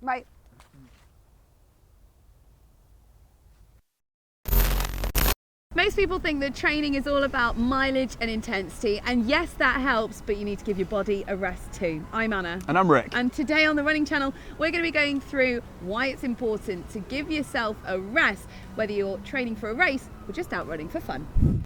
Right. Most people think that training is all about mileage and intensity, and yes, that helps, but you need to give your body a rest too. I'm Anna. And I'm Rick. And today on the Running Channel, we're going to be going through why it's important to give yourself a rest, whether you're training for a race or just out running for fun.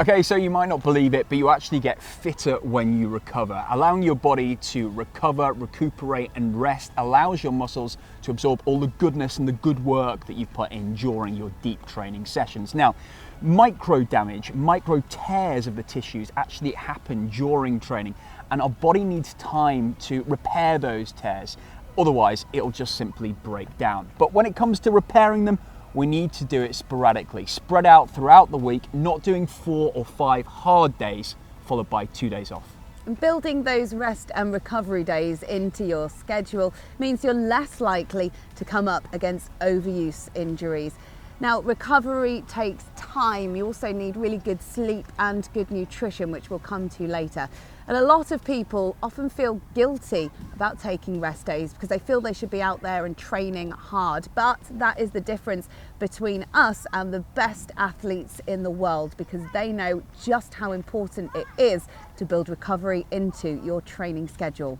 Okay, so you might not believe it, but you actually get fitter when you recover. Allowing your body to recover, recuperate and rest allows your muscles to absorb all the goodness and the good work that you've put in during your deep training sessions. Now, micro damage, micro tears of the tissues actually happen during training, and our body needs time to repair those tears. Otherwise, it'll just simply break down. But when it comes to repairing them, we need to do it sporadically, spread out throughout the week, not doing 4 or 5 hard days followed by 2 days off. And building those rest and recovery days into your schedule means you're less likely to come up against overuse injuries. Now, recovery takes time. You also need really good sleep and good nutrition, which we'll come to later. And a lot of people often feel guilty about taking rest days because they feel they should be out there and training hard. But that is the difference between us and the best athletes in the world, because they know just how important it is to build recovery into your training schedule.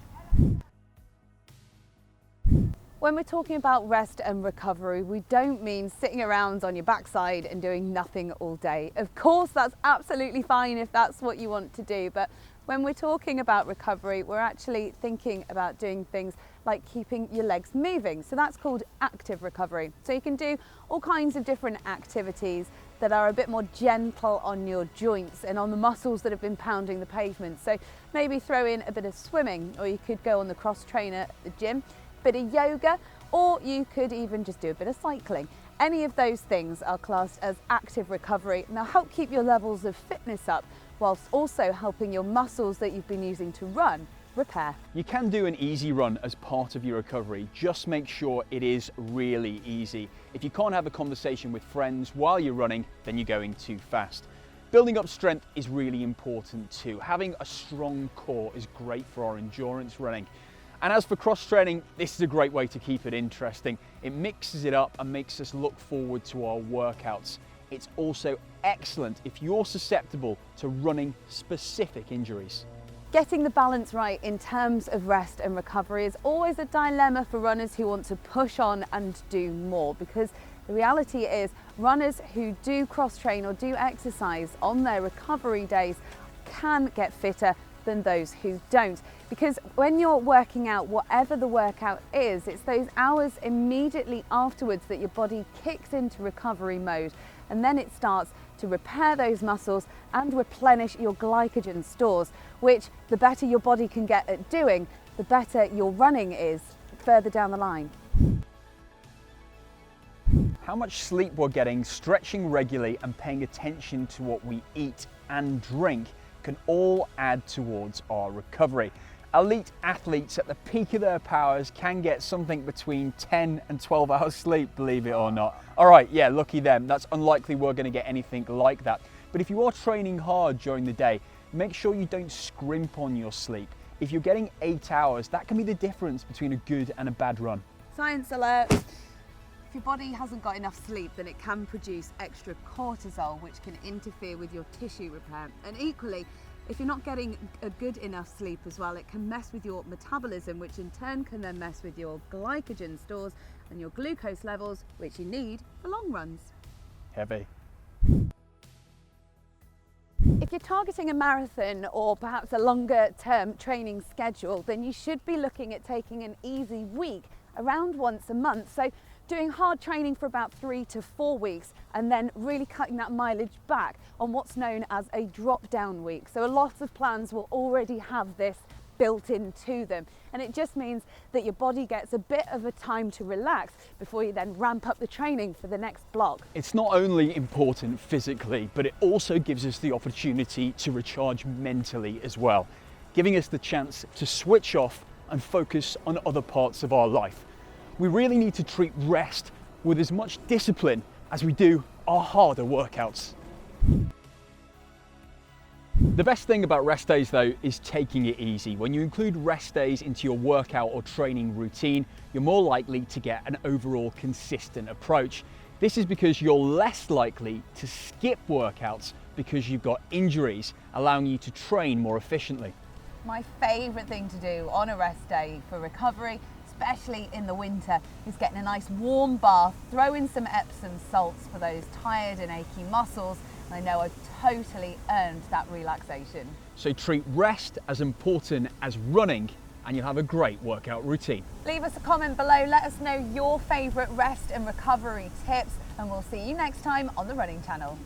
When we're talking about rest and recovery, we don't mean sitting around on your backside and doing nothing all day. Of course, that's absolutely fine if that's what you want to do, but when we're talking about recovery, we're actually thinking about doing things like keeping your legs moving. So that's called active recovery. So you can do all kinds of different activities that are a bit more gentle on your joints and on the muscles that have been pounding the pavement. So maybe throw in a bit of swimming, or you could go on the cross trainer at the gym, bit of yoga, or you could even just do a bit of cycling. Any of those things are classed as active recovery, and they'll help keep your levels of fitness up whilst also helping your muscles that you've been using to run repair. You can do an easy run as part of your recovery. Just make sure it is really easy. If you can't have a conversation with friends while you're running, then you're going too fast. Building up strength is really important too. Having a strong core is great for our endurance running. And as for cross training, this is a great way to keep it interesting. It mixes it up and makes us look forward to our workouts. It's also excellent if you're susceptible to running specific injuries. Getting the balance right in terms of rest and recovery is always a dilemma for runners who want to push on and do more, because the reality is runners who do cross train or do exercise on their recovery days can get fitter than those who don't, because when you're working out, whatever the workout is, it's those hours immediately afterwards that your body kicks into recovery mode, and then it starts to repair those muscles and replenish your glycogen stores, which the better your body can get at doing, the better your running is further down the line. How much sleep we're getting, stretching regularly and paying attention to what we eat and drink can all add towards our recovery. Elite athletes at the peak of their powers can get something between 10 and 12 hours sleep, believe it or not. All right, yeah, lucky them. That's unlikely we're going to get anything like that. But if you are training hard during the day, make sure you don't scrimp on your sleep. If you're getting 8 hours, that can be the difference between a good and a bad run. Science alert! If your body hasn't got enough sleep, then it can produce extra cortisol, which can interfere with your tissue repair. And equally, if you're not getting a good enough sleep as well, it can mess with your metabolism, which in turn can then mess with your glycogen stores and your glucose levels, which you need for long runs. Heavy. If you're targeting a marathon or perhaps a longer term training schedule, then you should be looking at taking an easy week around once a month. So doing hard training for about 3 to 4 weeks and then really cutting that mileage back on what's known as a drop down week. So a lot of plans will already have this built into them, and it just means that your body gets a bit of a time to relax before you then ramp up the training for the next block. It's not only important physically, but it also gives us the opportunity to recharge mentally as well, giving us the chance to switch off and focus on other parts of our life. We really need to treat rest with as much discipline as we do our harder workouts. The best thing about rest days though is taking it easy. When you include rest days into your workout or training routine, you're more likely to get an overall consistent approach. This is because you're less likely to skip workouts because you've got injuries, allowing you to train more efficiently. My favourite thing to do on a rest day for recovery, especially in the winter, is getting a nice warm bath, throw in some Epsom salts for those tired and achy muscles, and I know I've totally earned that relaxation. So treat rest as important as running and you'll have a great workout routine. Leave us a comment below, let us know your favourite rest and recovery tips, and we'll see you next time on the Running Channel.